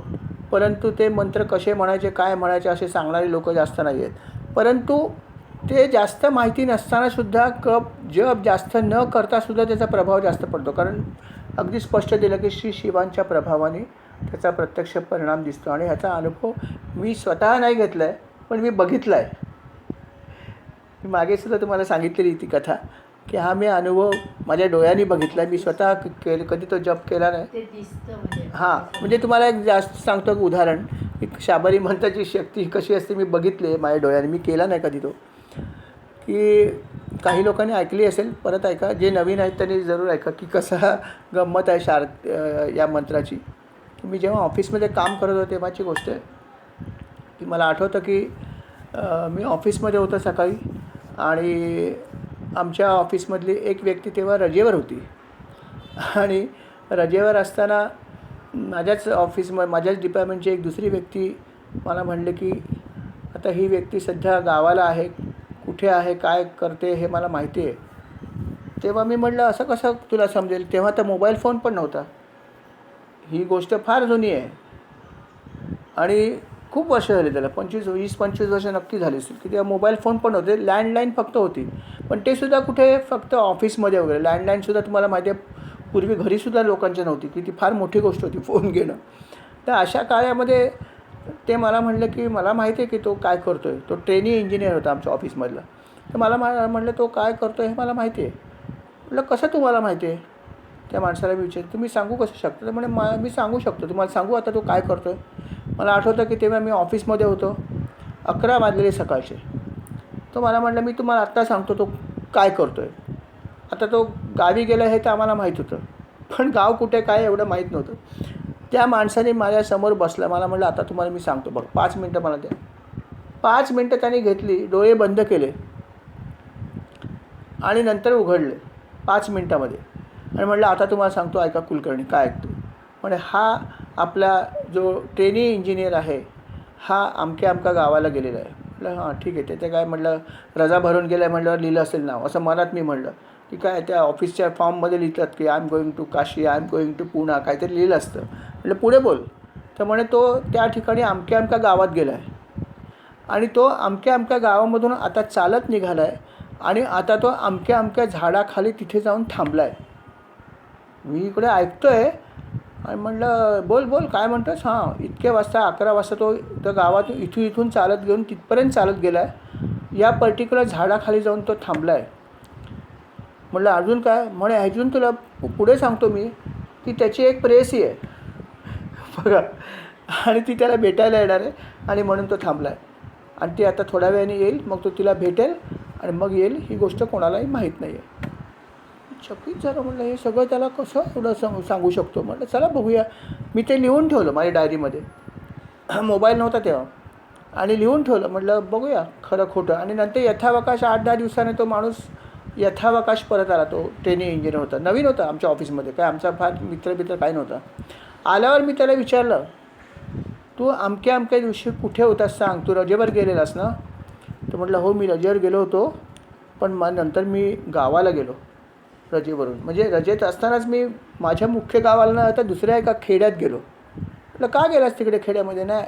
परंतु ते मंत्र कसे म्हणायचे, काय म्हणायचे असे सांगणारे लोक जास्त नाही आहेत. परंतु ते जास्त माहिती नसतानासुद्धा जप जास्त न करतासुद्धा त्याचा प्रभाव जास्त पडतो. कारण अगदी स्पष्ट दिलं की श्री शिवांच्या प्रभावाने त्याचा प्रत्यक्ष परिणाम दिसतो. आणि ह्याचा अनुभव मी स्वतः नाही घेतला आहे, पण मी बघितला आहे. मी मागेसुद्धा तुम्हाला सांगितलेली ती कथा की हा मी अनुभव माझ्या डोळ्यांनी बघितला आहे. मी स्वतः कधी तो जप केला नाही. हां, म्हणजे तुम्हाला एक जास्त सांगतो एक उदाहरण, की शाबरी मंत्राची शक्ती कशी असते मी बघितली आहे माझ्या डोळ्यांनी. मी केला नाही कधी तो, की काही लोकांनी ऐकली असेल, परत ऐका. जे नवीन आहेत त्यांनी जरूर ऐका की कसा गंमत आहे या मंत्राची. मी जेव्हा ऑफिसमध्ये काम करत होते तेव्हाची गोष्ट आहे की मला आठवतं की मी ऑफिसमध्ये होतो सकाळी आणि आमच्या ऑफिसमधली एक व्यक्ती तेव्हा रजेवर होती. आणि रजेवर असताना माझ्याच डिपार्टमेंटची एक दुसरी व्यक्ती मला म्हणले की आता ही व्यक्ती सध्या गावाला आहे, कुठे आहे, काय करते हे मला माहिती आहे. तेव्हा मी म्हटलं असं कसं तुला समजेल, तेव्हा तर मोबाईल फोन पण नव्हता. ही गोष्ट फार जुनी आहे आणि खूप वर्ष झाली त्याला, 20-25 वर्ष नक्की झाली असतील, की तेव्हा मोबाईल फोन पण होते. लँडलाईन फक्त होती, पण ते सुद्धा कुठे फक्त ऑफिसमध्ये वगैरे. लँडलाईनसुद्धा तुम्हाला माहिती आहे पूर्वी घरीसुद्धा लोकांची नव्हती, की ती फार मोठी गोष्ट होती फोन घेणं. तर अशा काळामध्ये ते मला म्हणलं की मला माहिती आहे की तो काय करतो आहे. तो ट्रेनी इंजिनियर होता आमच्या ऑफिसमधला. तर मला म्हणलं तो काय करतो आहे हे मला माहिती आहे. म्हटलं कसं तुम्हाला माहिती आहे? त्या माणसाला मी विचारलं तुम्ही सांगू कसं शकता? तर म्हणे मी सांगू शकतो. तुम्हाला सांगू आता तो काय करतो आहे? मला आठवतं की तेव्हा मी ऑफिसमध्ये होतो. 11 वाजलेले सकाळचे. तो मला म्हटलं मी तुम्हाला आत्ता सांगतो तो काय करतो आहे. आता तो गावी गेला हे तर आम्हाला माहीत होतं, पण गाव कुठे काय एवढं माहीत नव्हतं. त्या माणसाने माझ्यासमोर बसला. मला म्हटलं आता तुम्हाला मी सांगतो बघ 5 मिनटं मला द्या. 5 मिनटं त्याने घेतली. डोळे बंद केले आणि नंतर उघडले 5 मिनटामध्ये आणि म्हटलं आता तुम्हाला सांगतो ऐका कुलकर्णी काय ऐकतो. म्हणजे हा आपला जो ट्रेनी इंजिनियर आहे हा अमक्या गावाला गेलेला आहे. म्हटलं हां ठीक आहे. ते काय म्हटलं रजा भरून गेलं आहे म्हटल्यावर लिहिलं असेल नाव असं मनात मी म्हटलं की काय त्या ऑफिसच्या फॉर्ममध्ये लिहितात की I am going to Kashi, I am going to Poona काहीतरी लिहिलं असतं. म्हटलं पुढे बोल. तर म्हणे तो त्या ठिकाणी अमक्या गावात गेला आहे आणि तो अमक्या गावामधून आता चालत निघाला आहे आणि आता तो अमक्या झाडाखाली तिथे जाऊन थांबला आहे. मी इकडे ऐकतो आहे आणि म्हटलं बोल काय म्हणतोस? हां इतक्या वाजता 11 वाजता तो त्या गावातून इथून चालत घेऊन तिथपर्यंत चालत गेला आहे. या पर्टिक्युलर झाडाखाली जाऊन तो थांबला आहे. म्हटलं अजून काय? म्हणे अजून तुला पुढे सांगतो मी की त्याची एक प्रेयसी आहे बघा आणि ती त्याला भेटायला येणार आहे आणि म्हणून तो थांबला आहे आणि ती आता थोड्या वेळाने येईल. मग तो तिला भेटेल आणि मग येईल. ही गोष्ट कोणालाही माहीत नाही आहे. चकित झालं. म्हटलं हे सगळं त्याला कसं एवढं सांगू शकतो. म्हटलं चला बघूया. मी ते लिहून ठेवलं माझ्या डायरीमध्ये. मोबाईल नव्हता तेव्हा आणि लिहून ठेवलं. म्हटलं बघूया खरं खोटं. आणि नंतर यथावकाश 8-10 दिवसाने तो माणूस यथावकाश परत आला. तो ट्रेनिंग इंजिनियर होता. नवीन होता आमच्या ऑफिसमध्ये. काय आमचा फार मित्र काही नव्हता. आल्यावर मी त्याला विचारलं तू अमक्या दिवशी कुठे होतास सांग. तू रजेवर गेलेलास ना? तर म्हटलं हो मी रजेवर गेलो होतो पण नंतर मी गावाला गेलो रजेवरून. म्हणजे रजेत असतानाच मी माझ्या मुख्य गावाला न आता दुसऱ्या एका खेड्यात गेलो. म्हटलं का गेलास तिकडे खेड्यामध्ये? नाही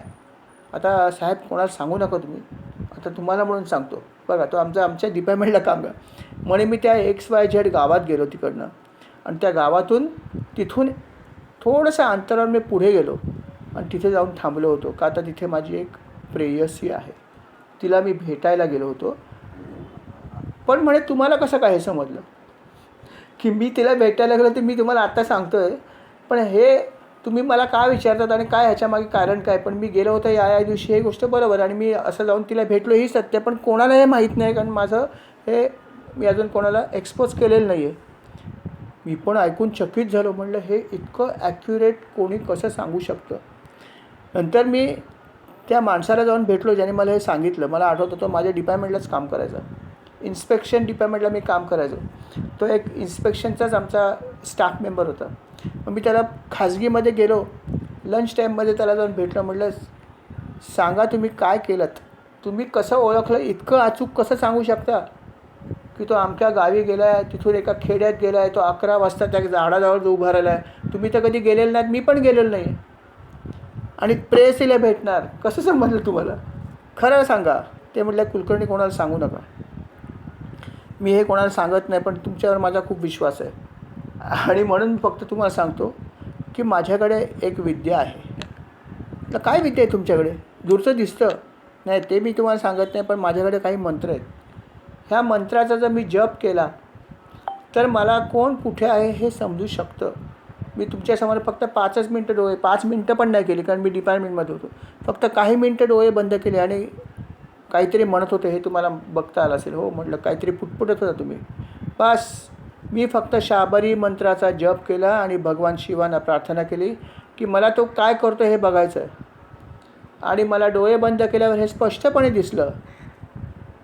आता साहेब कोणाला सांगू नका तुम्ही. आता तुम्हाला म्हणून सांगतो बघा. तो आमच्या डिपार्टमेंटला काम कर. म्हणे मी त्या XYZ गावात गेलो तिकडनं आणि त्या गावातून तिथून थोडंसं अंतरावर मी पुढे गेलो आणि तिथे जाऊन थांबलो होतो का आता तिथे माझी एक प्रेयसी आहे. तिला मी भेटायला गेलो होतो. पण म्हणे तुम्हाला कसं काय हे समजलं की मी तिला भेटायला गेलो? ते मी तुम्हाला आत्ता सांगतो आहे. पण हे तुम्ही मला का विचारतात आणि काय ह्याच्यामागे कारण काय? पण मी गेलो होतो या दिवशी ही गोष्ट बरोबर आणि मी असं जाऊन तिला भेटलो ही सत्य. पण कोणाला हे माहीत नाही कारण माझं हे मी अजून कोणाला एक्सपोज केलेलं नाही आहे. मी पण ऐकून चकित झालो. म्हटलं हे इतकं ॲक्युरेट कोणी कसं सांगू शकतं. नंतर मी त्या माणसाला जाऊन भेटलो ज्याने मला हे सांगितलं. मला आठवत होतं माझ्या डिपार्टमेंटलाच काम करायचं. इन्स्पेक्शन डिपार्टमेंटला मी काम करायचो. तो एक इन्स्पेक्शनचाच आमचा स्टाफ मेंबर होता. मग मी त्याला खाजगीमध्ये गेलो. लंच टाईममध्ये त्याला जाऊन भेटलं. म्हटलं सांगा तुम्ही काय केलंत? तुम्ही कसं ओळखलं? इतकं अचूक कसं सांगू शकता की तो अमक्या गावी गेला आहे, तिथून एका खेड्यात गेला आहे, तो 11 वाजता त्या झाडाजवळ जो उभा राहिला आहे. तुम्ही तर कधी गेलेलं नाहीत. मी पण गेलेलो नाही आणि प्रेयसीला भेटणार कसं समजलं तुम्हाला? खरं सांगा. ते म्हटलं कुलकर्णी कोणाला सांगू नका. मी हे कोणाला सांगत नाही पण तुमच्यावर माझा खूप विश्वास आहे आणि म्हणून फक्त तुम्हाला सांगतो की माझ्याकडे एक विद्या आहे. तर काय विद्या आहे तुमच्याकडे? दूरचं दिसतं नाही ते मी तुम्हाला सांगत नाही पण माझ्याकडे काही मंत्र आहेत. ह्या मंत्राचा जर मी जप केला तर मला कोण कुठे आहे हे समजू शकतं. मी तुमच्यासमोर फक्त 5 मिनटं डोळे 5 मिनटं पण नाही केली कारण मी डिपार्टमेंटमध्ये होतो. फक्त काही मिनटं डोळे बंद केले आणि काहीतरी म्हणत होते हे तुम्हाला बघता आलं असेल. हो म्हटलं काहीतरी पुटपुटत होता तुम्ही. बस मी फक्त शाबरी मंत्राचा जप केला आणि भगवान शिवांना प्रार्थना केली की मला तो काय करतो हे बघायचं आहे. आणि मला डोळे बंद केल्यावर हे स्पष्टपणे दिसलं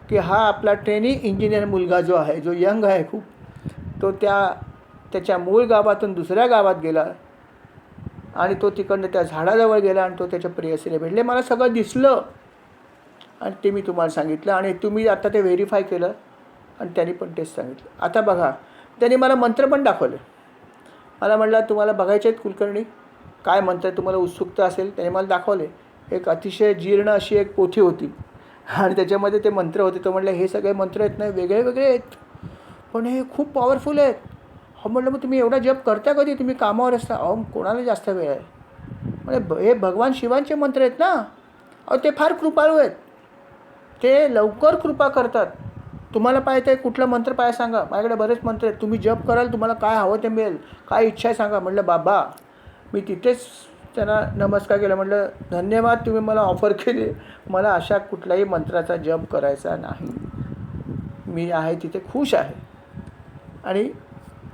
की हा आपला ट्रेनिंग इंजिनियर मुलगा जो आहे जो यंग आहे खूप तो त्याच्या मूळ गावातून दुसऱ्या गावात गेला आणि तो तिकडनं त्या झाडाजवळ गेला आणि तो त्याच्या प्रेयसीला भेटले. मला सगळं दिसलं आणि ते मी तुम्हाला सांगितलं आणि तुम्ही आता ते व्हेरीफाय केलं आणि त्यांनी पण तेच सांगितलं. आता बघा त्यांनी मला मंत्र पण दाखवले. मला म्हटलं तुम्हाला बघायचे आहेत कुलकर्णी काय मंत्र तुम्हाला उत्सुकता असेल. त्यांनी मला दाखवले. एक अतिशय जीर्ण अशी एक पोथी होती आणि त्याच्यामध्ये ते मंत्र होते. तो म्हटलं हे सगळे मंत्र आहेत ना वेगळे वेगळे आहेत पण हे खूप पॉवरफुल आहेत. हो म्हटलं मग तुम्ही एवढा जप करता कधी? तुम्ही कामावर असता? अहो कोणाला जास्त वेळ आहे. म्हणजे हे भगवान शिवांचे मंत्र आहेत ना. अहो ते फार कृपाळू आहेत, ते लवकर कृपा करतात. तुम्हाला पाहिजे आहे कुठला मंत्र पाहिजे सांगा, माझ्याकडे बरेच मंत्र आहेत, तुम्ही जप कराल तुम्हाला काय हवं ते मिळेल, काय इच्छा आहे सांगा. म्हटलं बाबा, मी तिथेच त्यांना नमस्कार केला. म्हटलं धन्यवाद, तुम्ही मला ऑफर केली, मला अशा कुठल्याही मंत्राचा जप करायचा नाही, मी आहे तिथे खुश आहे. आणि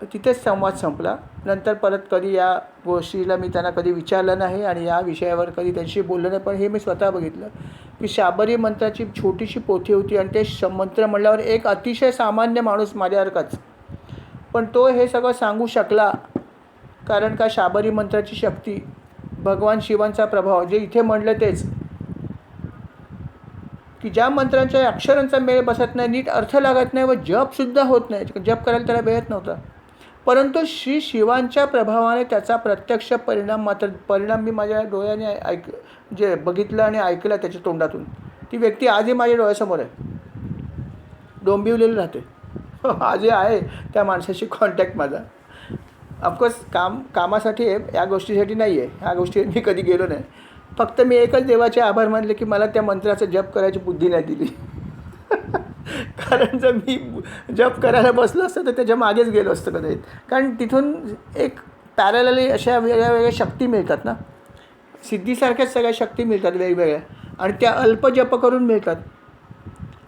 तिथेच संवाद संपला. नंतर परत कधी या गोष्टीला मी त्यांना कधी विचारलं नाही आणि या विषयावर कधी त्यांच्याशी बोललं नाही. पण हे मी स्वतः बघितलं की शाबरी मंत्राची छोटीशी पोथी होती आणि ते मंत्र म्हणल्यावर एक अतिशय सामान्य माणूस माझ्यासारखाच, पण तो हे सगळं सांगू शकला. कारण का शाबरी मंत्राची शक्ती, भगवान शिवांचा प्रभाव, जे इथे म्हणलं तेच की ज्या मंत्रांच्या अक्षरांचा मेळ बसत नाही, नीट अर्थ लागत नाही व जपसुद्धा होत नाही, जप करायला त्याला वेळत नव्हता, परंतु श्री शिवांच्या प्रभावाने त्याचा प्रत्यक्ष परिणाम मी माझ्या डोळ्याने जे बघितलं आणि ऐकलं त्याच्या तोंडातून. ती व्यक्ती आजही माझ्या डोळ्यासमोर आहे, डोंबिवलेली राहते. आजही आहे त्या माणसाशी कॉन्टॅक्ट माझा. ऑफकोर्स कामासाठी आहे, या गोष्टीसाठी नाही आहे, ह्या गोष्टी मी कधी गेलो नाही. फक्त मी एकच देवाचे आभार मानले की मला त्या मंत्राचा जप करायची बुद्धी नाही दिली. कारण जर मी जप करायला बसलो असतं तर त्याच्या मागेच गेलो असतं कदाचित. कारण तिथून एक पॅरलली अशा वेगळ्या शक्ती मिळतात ना, सिद्धीसारख्याच सगळ्या शक्ती मिळतात वेगवेगळ्या, आणि त्या अल्प जप करून मिळतात.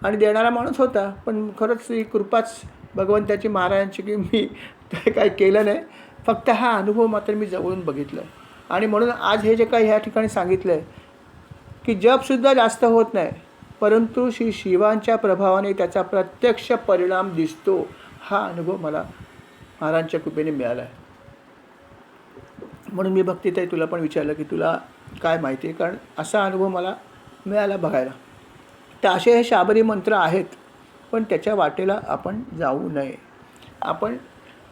आणि देणारा माणूस होता, पण खरंच ही कृपाच भगवंताची महाराजांची की मी काही केलं नाही. फक्त हा अनुभव मात्र मी जवळून बघितला आहे. आणि म्हणून आज हे जे काही ह्या ठिकाणी सांगितलं आहे की जपसुद्धा जास्त होत नाही, परंतु श्री शिवांच्या प्रभावाने त्याचा प्रत्यक्ष परिणाम दिसतो, हा अनुभव मला महाराजांच्या कृपेने मिळाला आहे. म्हणून मी भक्तीताई तुला पण विचारलं की तुला काय माहिती आहे, कारण असा अनुभव मला मिळाला बघायला. तर असे हे शाबरी मंत्र आहेत, पण त्याच्या वाटेला आपण जाऊ नये. आपण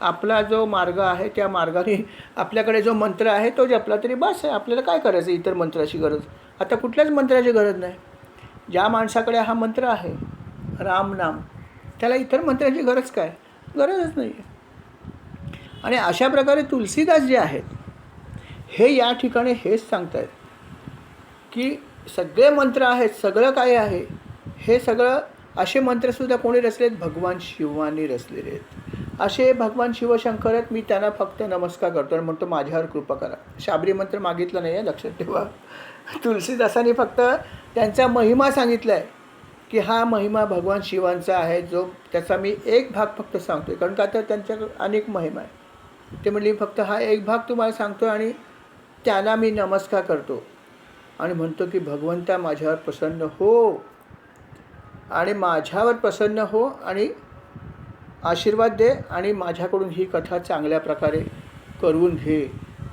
आपला जो मार्ग आहे त्या मार्गाने आपल्याकडे जो मंत्र आहे तो जपला तरी बस आहे. आपल्याला काय करायचं, इतर मंत्राची गरज आता कुठल्याच मंत्राची गरज नाही. ज्या माणसाकडे हा मंत्र आहे राम नाम, त्याला इतर मंत्राची गरज काय, गरजच नाही आहे. आणि अशा प्रकारे तुलसीदास जे आहेत हे या ठिकाणी हेच सांगत आहेत की सगळे मंत्र आहेत, सगळं काय आहे, हे सगळं असे मंत्रसुद्धा कोणी रचलेत, भगवान शिवांनी रचलेले आहेत. असे भगवान शिवशंकर आहेत, मी त्यांना फक्त नमस्कार करतो आणि म्हणतो माझ्यावर कृपा करा. शाबरी मंत्र मागितलं नाही आहे, लक्षात ठेवा. तुलसीदासांनी फक्त त्यांचा महिमा सांगितला आहे की हा महिमा भगवान शिवांचा आहे, जो त्याचा मी एक भाग फक्त सांगतो आहे. कारण का तर त्यांच्याकडे अनेक महिमा आहे. ते म्हणले फक्त हा एक भाग तुम्हाला सांगतो आणि त्यांना मी नमस्कार करतो आणि म्हणतो की भगवंता माझ्यावर प्रसन्न हो, आणि माझ्यावर प्रसन्न हो आणि आशीर्वाद दे, आणि माझ्याकडून ही कथा चांगल्या प्रकारे करून घे.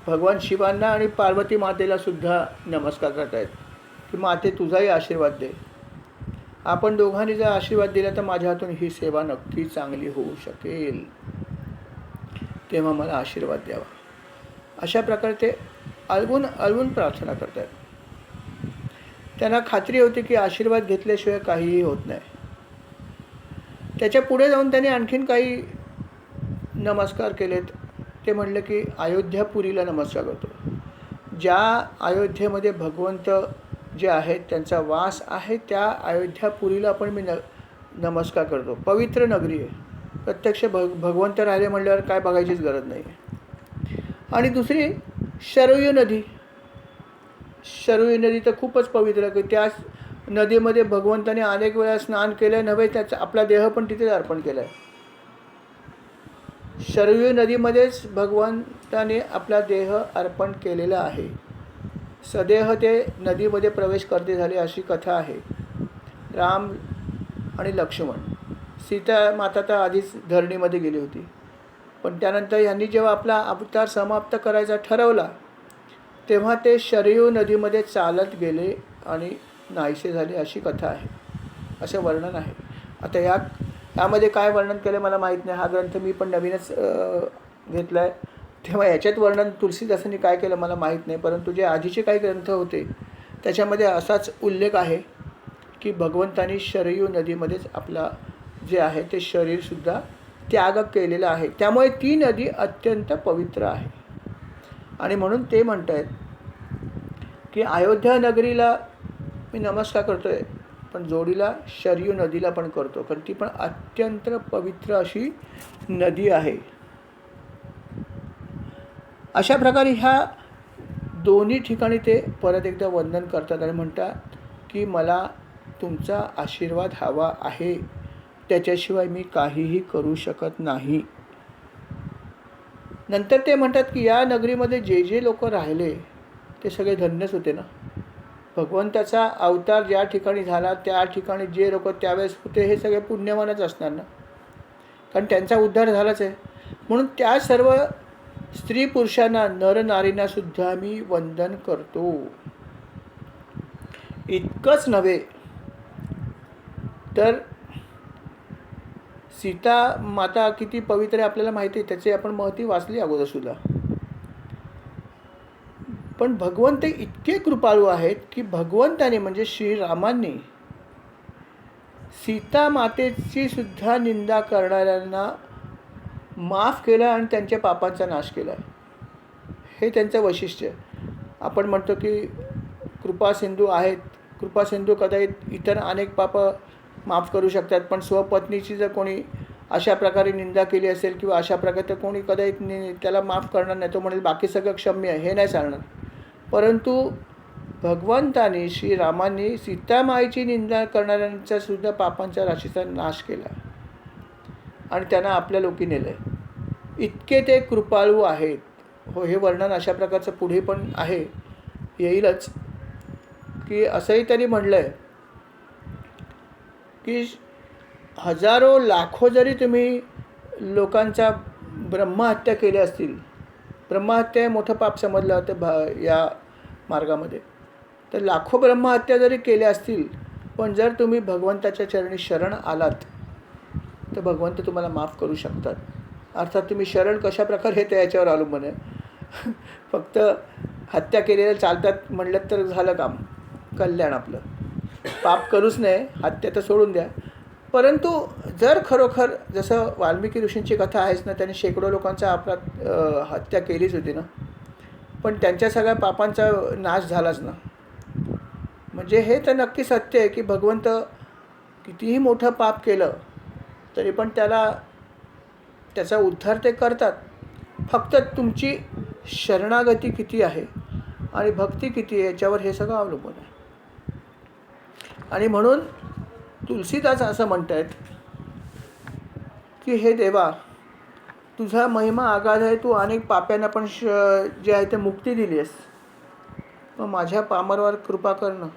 भगवान शिवांना आणि पार्वती मातेलासुद्धा नमस्कार करतायत की माते तुझाही आशीर्वाद दे. आपण दोघांनी जर आशीर्वाद दिला तर माझ्या हातून ही सेवा नक्की चांगली होऊ शकेल, तेव्हा मला आशीर्वाद द्यावा. अशा प्रकारे ते अलगून प्रार्थना करतात. त्यांना खात्री होती की आशीर्वाद घेतल्याशिवाय काहीही होत नाही. त्याच्या पुढे जाऊन त्यांनी आणखीन काही नमस्कार केलेत. ते म्हणलं की अयोध्यापुरीला नमस्कार करतो. ज्या अयोध्येमध्ये भगवंत जे आहेत त्यांचा वास आहे त्या अयोध्यापुरीला पण मी नमस्कार करतो. पवित्र नगरी आहे, प्रत्यक्ष भगवंत राहिले म्हणल्यावर काय बघायचीच गरज नाही. आणि दुसरी शरयू नदी. शरयू नदी तर खूपच पवित्र आहे. त्या नदीमध्ये भगवंताने अनेक वेळा स्नान केलं नव्हे, त्याचा आपला देह पण तिथेच अर्पण केला आहे. शरयू नदीमध्येच भगवंताने आपला देह अर्पण केलेला आहे. सदेह ते नदीमध्ये प्रवेश करते झाले अशी कथा आहे. राम आणि लक्ष्मण, सीता माता तर आधीच धरणीमध्ये गेली होती, पण त्यानंतर यांनी जेव्हा आपला अवतार समाप्त करायचा ठरवला तेव्हा ते शरयू नदीमध्ये चालत गेले आणि नाहीसे झाले अशी कथा आहे, असं वर्णन आहे. आता यामध्ये काय वर्णन केलं मला माहीत नाही. हा ग्रंथ मी पण नवीनच घेतला आहे, तेव्हा याच्यात वर्णन तुलसीदासांनी काय केलं मला माहीत नाही. परंतु जे आधीचे काही ग्रंथ होते त्याच्यामध्ये असाच उल्लेख आहे की भगवंतानी शरयू नदीमध्येच आपला जे आहे ते शरीरसुद्धा त्याग केलेलं आहे. त्यामुळे ती नदी अत्यंत पवित्र आहे. आणि म्हणून ते म्हणत आहेत की अयोध्या नगरीला मी नमस्कार करतो आहे, पण जोडीला शरयू नदीला पण करतो, कारण ती पण अत्यंत पवित्र अशी नदी आहे. अशा प्रकारे ह्या दोन्ही ठिकाणी ते परत एकदा वंदन करतात आणि म्हणतात की मला तुमचा आशीर्वाद हवा आहे, त्याच्याशिवाय मी काहीही करू शकत नाही. नंतर ते म्हणतात की या नगरीमध्ये जे जे लोक राहिले ते सगळे धन्यच होते ना. भगवंताचा अवतार ज्या ठिकाणी झाला त्या ठिकाणी जे लोक त्यावेळेस होते हे सगळे पुण्यवानच असणार ना, कारण त्यांचा उद्धार झालाच आहे. म्हणून त्या सर्व स्त्री पुरुषांना नरनारींना सुद्धा मी वंदन करतो. इतकंच नव्हे तर सीता माता किती पवित्र आहे आपल्याला माहिती आहे, त्याचे आपण महती वाचली अगोदर सुद्धा. पण भगवंत इतके कृपाळू आहेत की भगवंताने म्हणजे श्रीरामांनी सीता मातेची सुद्धा निंदा करणाऱ्यांना माफ केलं आणि त्यांच्या पापांचा नाश केला. हे त्यांचं वैशिष्ट्य. आपण म्हणतो की कृपा सिंधू आहेत, कृपा सिंधू कदाचित इतर अनेक पापं माफ करू शकतात, पण स्वपत्नीची जर कोणी अशा प्रकारे निंदा केली असेल किंवा अशा प्रकारे कोणी कदाचित त्याला माफ करणार नाही, तो म्हणेल बाकी सगळं क्षम्य आहे, हे नाही चालणार. परंतु भगवंताने श्रीरामांनी सीतामाईची निंदा करणाऱ्यांचा सुद्धा पापांच्या राशीचा नाश केला आणि त्यांना आपल्या लोकी नेलं आहे. इतके ते कृपाळू आहेत. हो, हे वर्णन अशा प्रकारचं पुढे पण आहे, येईलच. की असंही त्यांनी म्हटलं आहे की हजारो लाखो जरी तुम्ही लोकांचा ब्रह्महत्या केल्या असतील, ब्रह्महत्या हे मोठं पाप समजलं होतं या मार्गामध्ये, तर लाखो ब्रह्महत्या जरी केल्या असतील, पण जर तुम्ही भगवंताच्या चरणी शरण आलात तर भगवंत तुम्हाला माफ करू शकतात. अर्थात तुम्ही शरण कशा प्रकारे येतं याच्यावर अवलंबून आहे. फक्त हत्या केलेल्या चालतात म्हणलं तर झालं काम, कल्याण आपलं. पाप करूच नाही, हत्या तर सोडून द्या. परंतु जर खरोखर जसं वाल्मिकी ऋषींची कथा आहेच ना, त्यांनी शेकडो लोकांचा हत्या केलीच होती ना, पण त्यांच्या सगळ्या पापांचा नाश झालाच ना. म्हणजे हे तर नक्की सत्य आहे की भगवंत कितीही मोठं पाप केलं तरी पण त्याचा उद्धार ते करतात. फक्त तुमची शरणागती किती आहे आणि भक्ती किती आहे याच्यावर हे सगळं अवलंबून आहे. आणि म्हणून तुलसीदास असं म्हणतात की हे देवा, तुझा महिमा आगाध आहे, तू अनेक पाप्यांना पण जे आहे ते मुक्ती दिली आहेस, मग माझ्या पामरवर कृपा करणं.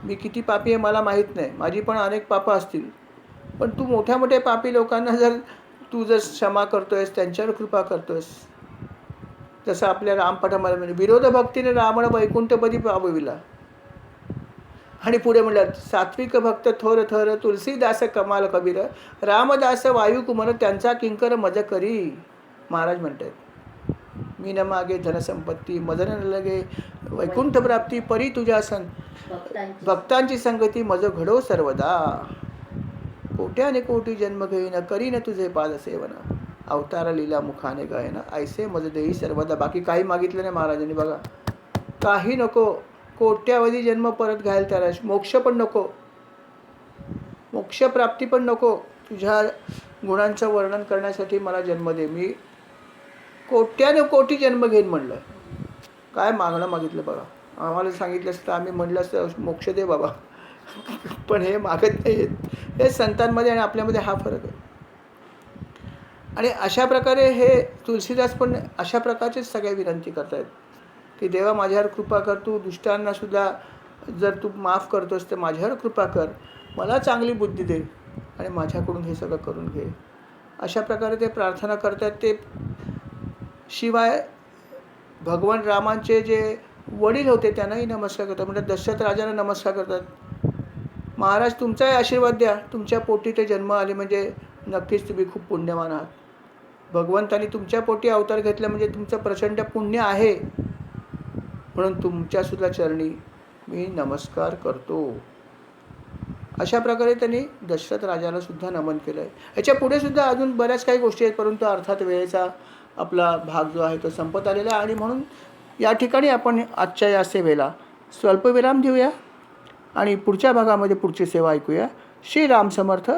मी किती पापी आहे मला माहीत नाही, माझी पण अनेक पापं असतील, पण तू मोठ्या मोठ्या पापी लोकांना तू जर क्षमा करतोयस, त्यांच्यावर कृपा करतोयस. जसं आपल्या रामपाठामध्ये म्हणजे विरोध भक्तीने रावण वैकुंठपदी पावविला. आणि पुढे म्हणलं सात्विक भक्त थोर थर, तुलसीदास कमाल कबीर, रामदास वायुकुमार, त्यांचा किंकर मज करी. महाराज म्हणतात मी न मागे धनसंपत्ती, मज न लगे वैकुंठ प्राप्ती, परी तुझ्या भक्तांची संगती मज घडो सर्वदा. कोट्याने कोटी जन्म घेईन, करीन तुझे पाद सेवन, अवतार लीला मुखाने गायन, ऐसे मज देई सर्वदा. बाकी काही मागितलं नाही महाराजांनी. बघा, काही नको, कोट्यावधी जन्म परत घ्यायला त्याला, मोक्ष पण नको, मोक्षप्राप्ती पण नको, तुझ्या गुणांचं वर्णन करण्यासाठी मला जन्म दे, मी कोट्याने कोटी जन्म घेईन म्हणलं. काय मागणं मागितलं बघा. आम्हाला सांगितलं असतं आम्ही म्हणलं असतं मोक्ष दे बाबा, पण हे मागत नाही आहेत. हे संतांमध्ये आणि आपल्यामध्ये हा फरक आहे. आणि अशा प्रकारे हे तुलसीदास पण अशा प्रकारचेच सगळ्या विनंती करतायत की देवा माझ्यावर कृपा कर, तू दुष्टांना सुद्धा जर तू माफ करतोस तर माझ्यावर कृपा कर, मला चांगली बुद्धी दे आणि माझ्याकडून हे सगळं करून घे. अशा प्रकारे ते प्रार्थना करतात. ते शिवाय भगवान रामांचे जे वडील होते त्यांनाही नमस्कार करतात. म्हणजे दशरथ राजांना नमस्कार करतात, महाराज तुमचाही आशीर्वाद द्या, तुमच्या पोटी ते जन्म आले म्हणजे नक्कीच तुम्ही खूप पुण्यवान आहात. भगवंतानी तुमच्या पोटी अवतार घेतला म्हणजे तुमचं प्रचंड पुण्य आहे, म्हणून तुमच्यासुद्धा चरणी मी नमस्कार करतो. अशा प्रकारे त्यांनी दशरथ राजाला सुद्धा नमन केलं आहे. याच्या पुढे सुद्धा अजून बऱ्याच काही गोष्टी आहेत, परंतु अर्थात वेळेचा आपला भाग जो आहे तो संपत आलेला आहे. आणि म्हणून या ठिकाणी आपण आजच्या या सेवेला स्वल्पविराम देऊया आणि पुढच्या भागामध्ये पुढची सेवा ऐकूया. श्री राम समर्थ.